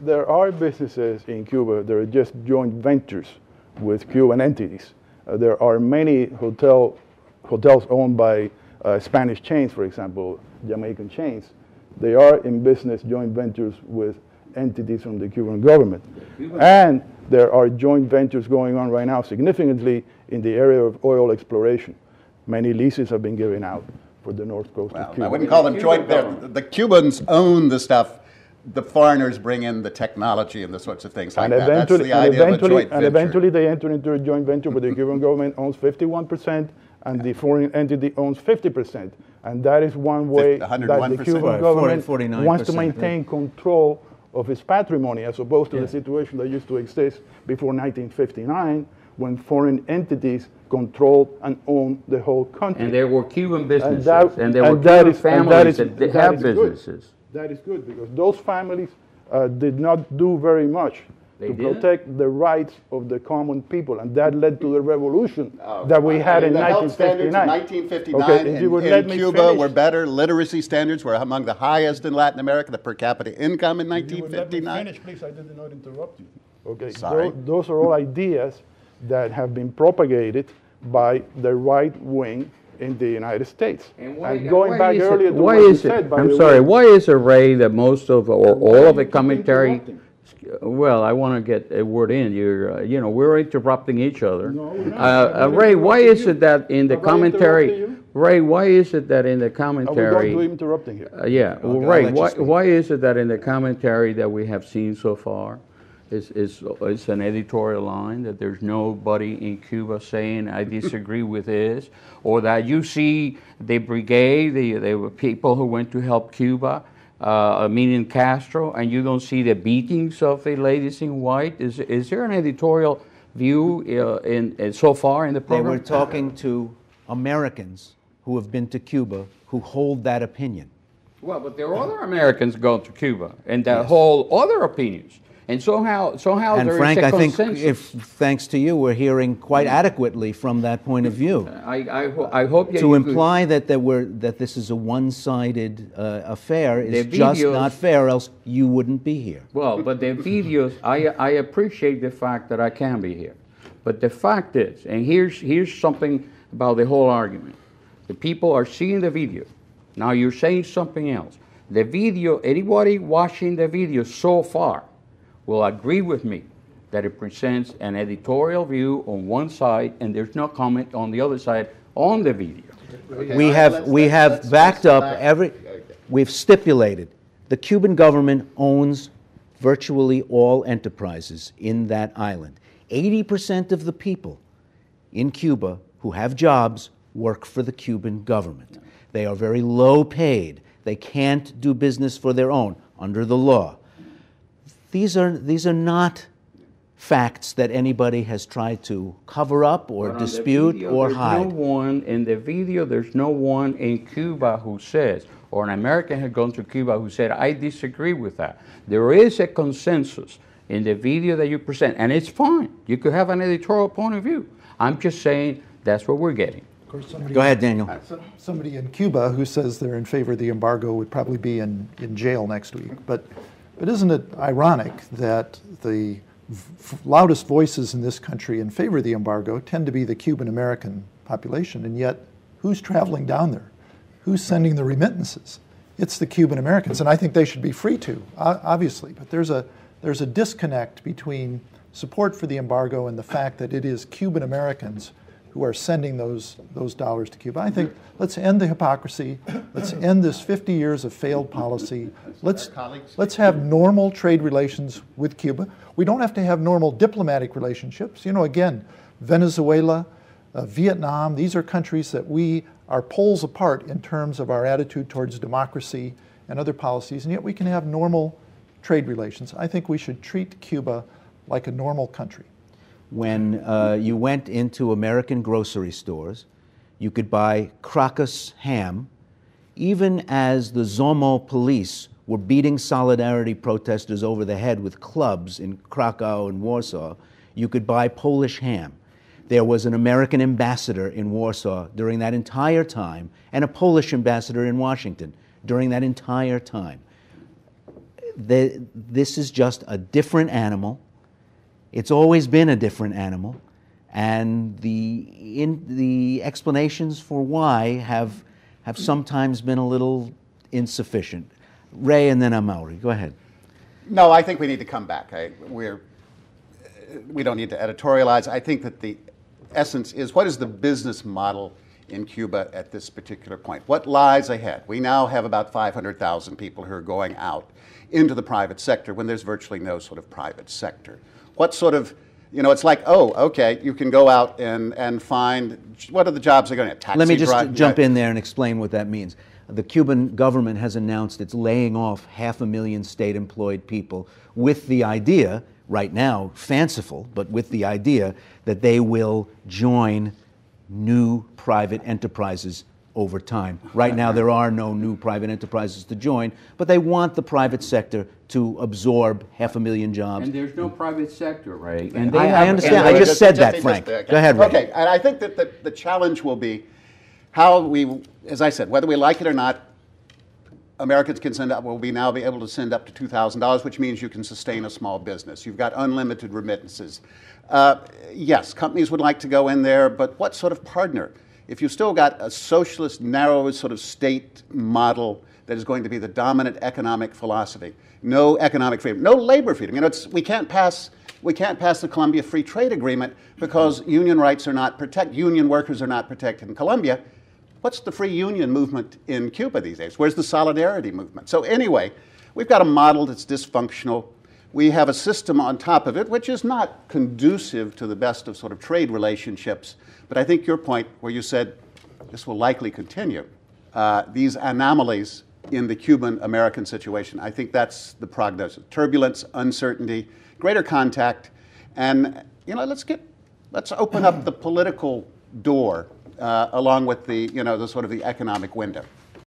There are businesses in Cuba that are just joint ventures with Cuban entities. There are many hotels owned by Spanish chains, for example, Jamaican chains. They are in business joint ventures with entities from the Cuban government. And there are joint ventures going on right now significantly in the area of oil exploration. Many leases have been given out for the north coast of Cuba. I wouldn't call them joint. The Cubans own the stuff. The foreigners bring in the technology and the sorts of things like that. That's the idea of a joint venture. And eventually they enter into a joint venture where the Cuban government owns 51% and the foreign entity owns 50%. And that is one way that the Cuban government wants to maintain control of its patrimony, as opposed to the situation that used to exist before 1959, when foreign entities controlled and owned the whole country. And there were Cuban businesses, and there were Cuban families that have businesses. That is good, because those families did not do very much to protect the rights of the common people, and that led to the revolution that we had in 1959. 1959 in Cuba were better. Literacy standards were among the highest in Latin America. The per capita income in 1959. If you would let me finish, please. I did not interrupt you. Okay. Sorry. Those are all ideas that have been propagated by the right wing in the United States. And going back earlier to what you said, by the way. I'm sorry, why is it, Ray, that most of, or all of the commentary, well, I want to get a word in. We're interrupting each other. No, we're not. Ray, why is it that in the commentary, Ray, why is it that in the commentary, are we going to interrupting here? Ray, why is it that in the commentary that we have seen so far, it's an editorial line that there's nobody in Cuba saying I disagree with this, or that you see the brigade, they were people who went to help Cuba, meaning Castro, and you don't see the beatings of the ladies in white? Is there an editorial view in so far in the program? They were talking to Americans who have been to Cuba who hold that opinion. Well, but there are other Americans going to Cuba and that hold other opinions. And somehow and there Frank, is a I think consensus. thanks to you, we're hearing quite adequately from that point of view. I hope to imply that this is a one-sided affair is just not fair, else you wouldn't be here. Well, but the videos, I appreciate the fact that I can be here. But the fact is, and here's something about the whole argument. The people are seeing the video. Now you're saying something else. The video, anybody watching the video so far will agree with me that it presents an editorial view on one side and there's no comment on the other side on the video. Okay, we have backed up we've stipulated the Cuban government owns virtually all enterprises in that island. 80% of the people in Cuba who have jobs work for the Cuban government. They are very low paid. They can't do business for their own under the law. These are not facts that anybody has tried to cover up or dispute or hide. In the video, there's no one in Cuba who says, or an American had gone to Cuba who said, I disagree with that. There is a consensus in the video that you present, and it's fine. You could have an editorial point of view. I'm just saying that's what we're getting. Go ahead, Daniel. Somebody in Cuba who says they're in favor of the embargo would probably be in jail next week. But isn't it ironic that the loudest voices in this country in favor of the embargo tend to be the Cuban-American population, and yet who's traveling down there? Who's sending the remittances? It's the Cuban-Americans, and I think they should be free to, obviously. But there's a disconnect between support for the embargo and the fact that it is Cuban-Americans who are sending those dollars to Cuba. I think let's end the hypocrisy. Let's end this 50 years of failed policy. Let's have normal trade relations with Cuba. We don't have to have normal diplomatic relationships. Again, Venezuela, Vietnam, these are countries that we are poles apart in terms of our attitude towards democracy and other policies, and yet we can have normal trade relations. I think we should treat Cuba like a normal country. When you went into American grocery stores, you could buy Crocus ham, even as the Zomo police were beating solidarity protesters over the head with clubs in Krakow and Warsaw, you could buy Polish ham. There was an American ambassador in Warsaw during that entire time, and a Polish ambassador in Washington during that entire time. this is just a different animal. It's always been a different animal, and the explanations for why have sometimes been a little insufficient. Ray and then Amaury. Go ahead. No, I think we need to come back. We don't need to editorialize. I think that the essence is, what is the business model in Cuba at this particular point? What lies ahead? We now have about 500,000 people who are going out into the private sector when there's virtually no sort of private sector. What sort of, it's like, oh, okay, you can go out and find, what are the jobs they're going to have? Let me just jump in there and explain what that means. The Cuban government has announced it's laying off 500,000 state-employed people with the idea, right now, fanciful, but with the idea that they will join new private enterprises over time. Right now, there are no new private enterprises to join, but they want the private sector to absorb 500,000 jobs. And there's no private sector, Ray. And I understand. I just said that, Frank. Go ahead, Ray. Okay, and I think that the challenge will be how we, as I said, whether we like it or not, Americans will now be able to send up to $2,000, which means you can sustain a small business. You've got unlimited remittances. Yes, companies would like to go in there, but what sort of partner? If you've still got a socialist, narrow sort of state model that is going to be the dominant economic philosophy, no economic freedom, no labor freedom. We can't pass the Colombia Free Trade Agreement because union rights are not protected. Union workers are not protected in Colombia. What's the free union movement in Cuba these days? Where's the solidarity movement? So anyway, we've got a model that's dysfunctional. We have a system on top of it which is not conducive to the best of sort of trade relationships. But I think your point where you said this will likely continue, these anomalies in the Cuban-American situation, I think that's the prognosis. Turbulence, uncertainty, greater contact, and let's open up the political door along with the sort of the economic window.